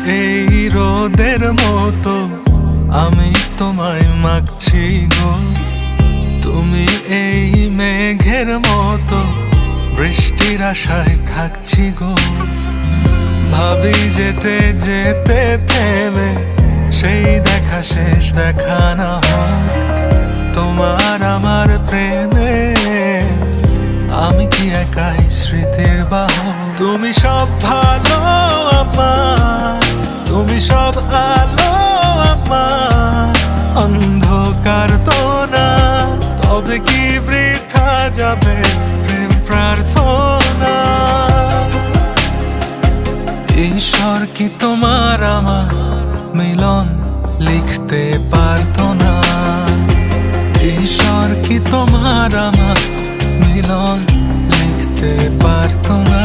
এই রোদের মতো আমি তোমায় মাগছি গো, তুমি এই মেঘের মতো বৃষ্টির আশায় থাকছি গো। ভাবি যেতে যেতে থেমে সেই দেখা শেষ দেখা না হোক, তোমার আমার প্রেমে আমি কি একাই স্মৃতির বাহক। তুমি সব ভালো আমার, তুমি সব আলো আমার, অন্ধকার তো না, তবে কি বৃথা যাবে প্রেম প্রার্থনা। ঈশ্বর কি তোমার আমার মিলন লিখতে পারতো না, ঈশ্বর কি তোমার আমার মিলন লিখতে পারতো না।